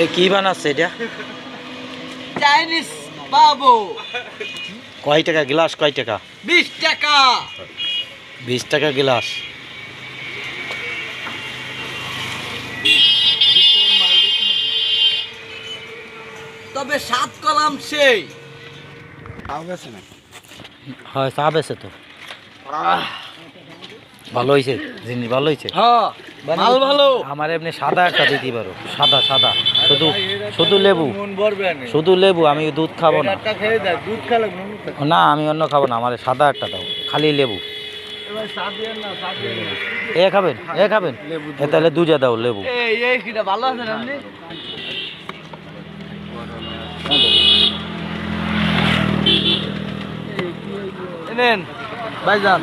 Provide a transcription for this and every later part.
এ কি বানাচ্ছে এটা? চাইনিজ বাবু। কয় টাকা গ্লাস? কয় টাকা? 20 টাকা। 20 টাকা গ্লাস। তবে 7 কলাম সেই। হয় চা বেছে তো ভালো হয়েছে, জিনিস ভালো হয়েছে। হ্যাঁ মাল ভালো। আমার এমনি সাদা একটা দিতে পারো, সাদা সাদা, শুধু শুধু লেবু, শুধু লেবু। আমি দুধ খাবো না। না আমি অন্য খাবো না, আমার সাদা একটা দাও, খালি লেবু। এ খাবেন? এ খাবেন? এ তাহলে দুজা দাও লেবু। এই কিটা ভালো আছে না আপনি? নেন ভাইজান।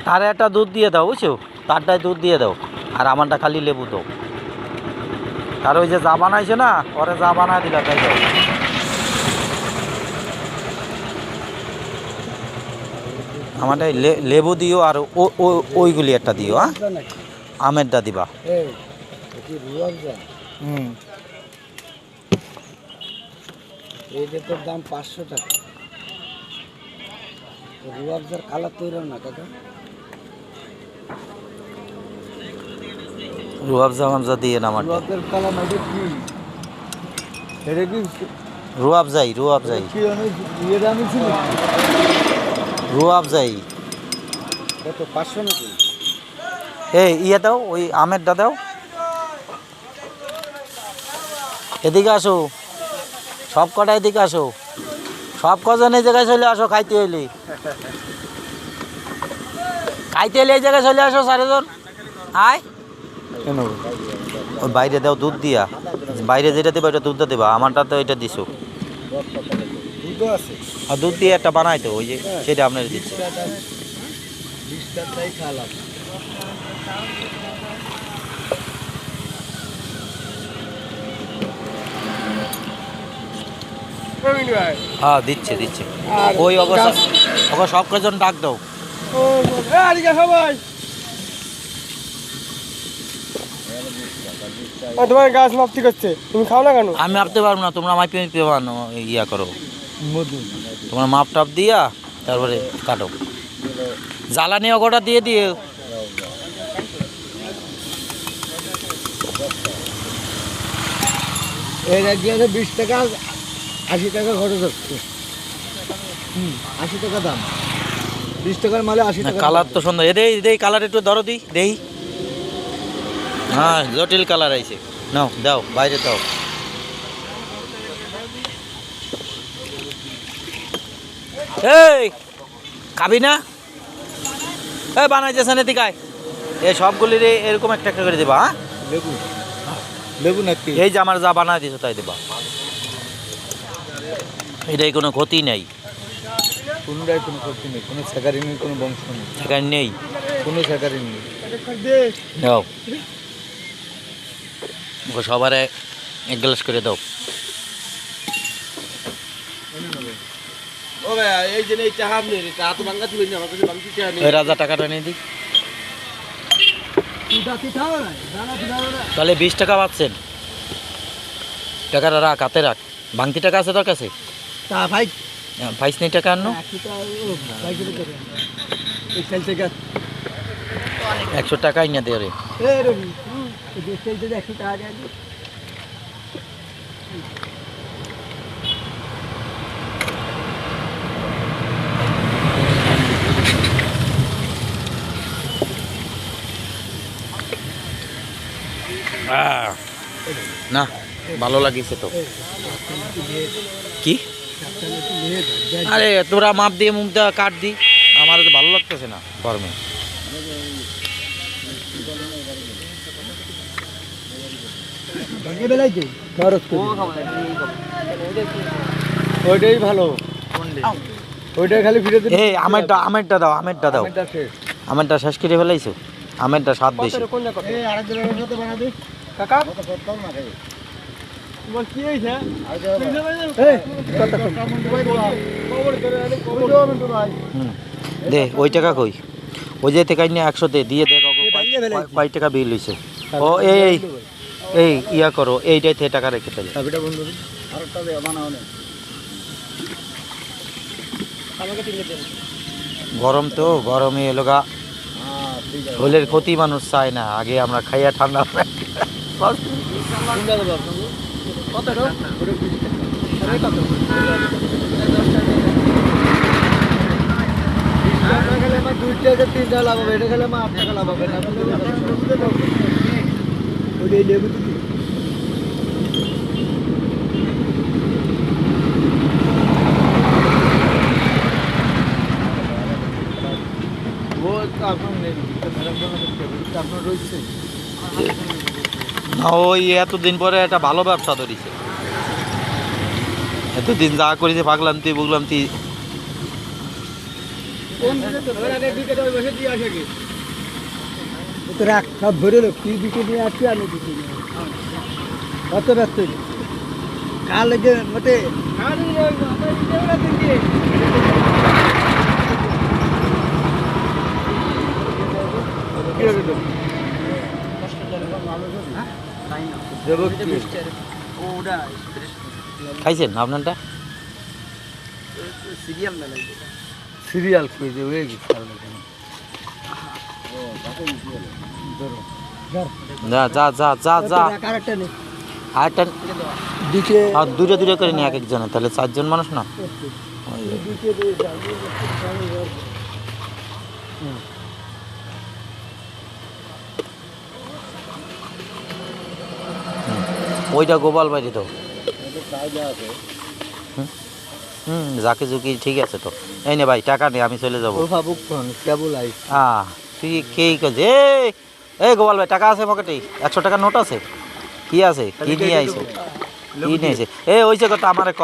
তার একটা দুধ দিয়ে দাও, বুঝছো? তারটায় দুধ দিয়ে দাও, আর আমারটা খালি লেবু দাও। আর ওই যে যা বানাইছে না, ওরে যা বানায় দিলা তাই দাও। আমাদের লেবু দিও, আর ওইগুলি একটা দিও। হ্যাঁ, আমেরটা দিবা। এইটার দাম 500 টাকা। রুয়াবজার কালার তৈরি না কাকা। রুয়াবজা মামজা দিয়ে না আমারটা। রুয়াবজার কালার না কি? এটা কি রুয়াবজাই, রুয়াবজাই, কি অনেক ইয়ে দামি ছিল। রুয়াবজাই। কত 500 নাকি? এই ইয়ে দাও, ওই আমেরটা দাও। এদিকে আসো, সব কটা এদিকে আসো, সব কজন এই জায়গায় চলে আসো। খাইতে এলে, খাইতে এলে এই জায়গায় চলে আসো চারজন। আয় কেন? ওই বাইরে দাও দুধ দিয়া, বাইরে যেটা দেবা ওইটা দুধটা দেবা। আমারটা তো এটা দিছো। দুধ আছে। আর দুধ দিয়ে একটা বানাই তো, ওই যে সেটা আপনার দিচ্ছে। 20 টাকাই খালাম। হ্যাঁ দিচ্ছে দিচ্ছে। ওই অবস্থা ওকে সব কজন ডাক দাও। তোমার গাছ মাপতি করছে, তুমি খাও না কেন? আমি মাপতে পারবো না, তোমরা মাপতে ইয়া করো, তোমরা মাপ টাপ দিয়া তারপরে কাটো। জ্বালানি অগটা দিয়ে দিয়ে। এর একদিন 20 টাকা 80 টাকা খরচ হচ্ছে। 80 টাকা দাম। 20 টাকার মালে 80 টাকা। কালার তো সুন্দর। দেই দেই কালার একটু ধরো দি দেই। হ্যাঁ জটিল কালার আইছে। নাও দাও, বাইরে দাও। এই খাবি না? এই বানাইতেছে না দিকায়। এই সবগুলির এরকম একটা একটা করে দেবা। হ্যাঁ লেবু লেবু নাকি? এই যে আমার যা বানাই দিছো তাই দেবা। এটাই কোনো ক্ষতি নেই, কোনোটাই কোনো ক্ষতি নেই, কোনো স্যাকারিনের কোনো বংশ নেই, সেখানে নেই, কোনো স্যাকারিন নেই। দাও সবারে এক গ্লাস করে দাও। ও ভাই এই যে এই চাহাম নেই, এটা তো ভাঙা তুই না, আমার কাছে ভাঙতি চা নেই। ওই রাজা টাকাটা নিয়ে দিই। তাহলে 20 টাকা পাচ্ছেন। টাকাটা রাখ, হাতে রাখ। ভাঙতি টাকা আছে তোর কাছে? তা ভাই পাইস নি টাকা আনো। 100 টাকাই না দে রে। না ভালো লাগিছে তো। কি আরে তোরা মাপ দিয়ে মুখটা কাট দি, আমার তো ভালো লাগতেছে না গরমে। ওইটাই ভালো, ওইটাই খালি ফিরে দিন। এই আমেরটা, আমেরটা দাও, আমেরটা দাও। আমেরটা শেষ করে ফেলাইছো? আমেরটা স্বাদ বেশি। কাকা তোমার কি হয়েছে? দে ওই টাকা কই? ওই যে থেকে 100 দে দিয়ে দেখ। কয় টাকা বিল হয়েছে? ও এই এই ইয়া করো, এইটাই থেকে টাকা রেখে তাহলে। চাবিটা বন্ধ করুন। আরেকটা দে, বানাও না। গরম তো, গরমে এলো গা, ঠিক আছে। শরীরের ক্ষতি মানুষ চায় না, আগে আমরা খাইয়া ঠান্ডা কোনটা দেবো আপনাকে? ওটা 20 টাকা। 20 টাকা খেলে আমার 2 টাকা 3 টাকা লাভ হবে, এটা খেলে আমার 8 টাকা লাভ হবে। ওই লেবু দিবি? ও তো আপনার নেই, আপনার রয়েছে। না, ওই এতদিন পরে একটা ভালো ব্যবসা ধরেছে, এতদিন যা করেছে পাগলাম তুই বুগলাম তুই। রাখ, সব ভরে লো, তুই দিকে নিয়ে আসছি, আমি দিকে নিয়ে কত ব্যস্ত কার লেগে মতে খাইছেন আপনারটা? সিরিয়াল খুঁজে হয়ে গেছে। যা যা যা যা যা, আরেকটা দিকে আর দুটো দুটো করে নি এক একজনে, তাহলে 4 জন মানুষ না। ওইটা গোপাল বাড়ি তো। জাকি জুকি ঠিক আছে তো। এই নে ভাই টাকা নেই, আমি চলে যাবো। কেবল আই তুই কে করছে? এই গোপাল ভাই টাকা আছে পকেটে? 100 টাকার নোট আছে? কি আছে? কি নিয়ে আইছো? কি নিয়ে আইছে? হইছে কত আমারে ক,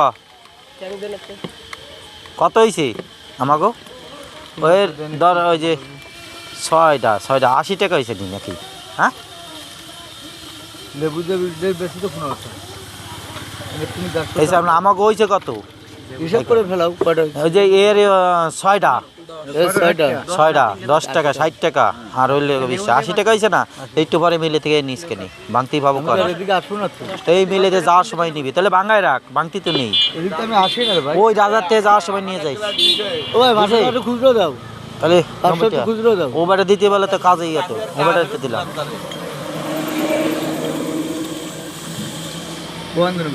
কত হইছে আমাগো? ওই ধর ওই যে 6টা 80 টাকা হয়েছে নি নাকি? হ্যাঁ, লেবু বেশি তো কোনো আছে এই সামনে আমাগো হইছে কত? হিসাব করে ফেলাও কয়টা ওই যে এর 6টা 6টা 10 টাকা 60 টাকা আর হইলে 80 টাকা হয়েছে না? একটু পরে মিলে থেকে নিস কেনি ভাঙতি পাবো কর। এদিকে আসুন না তো, এই মিলেতে যাওয়ার সময় নিবি, তাহলে ভাঙায় রাখ, ভাঙতি তো নেই। এদিকে আমি আসি না রে ভাই। ওই রাজার থেকে যাওয়ার সময় নিয়ে যাইস। ও ভাই ভাষা খুচরো দাও, তাহলে 500 খুচরো দাও। ও বেটা দিতে বলে তো কাজেই এত, ও বেটা দিলাম।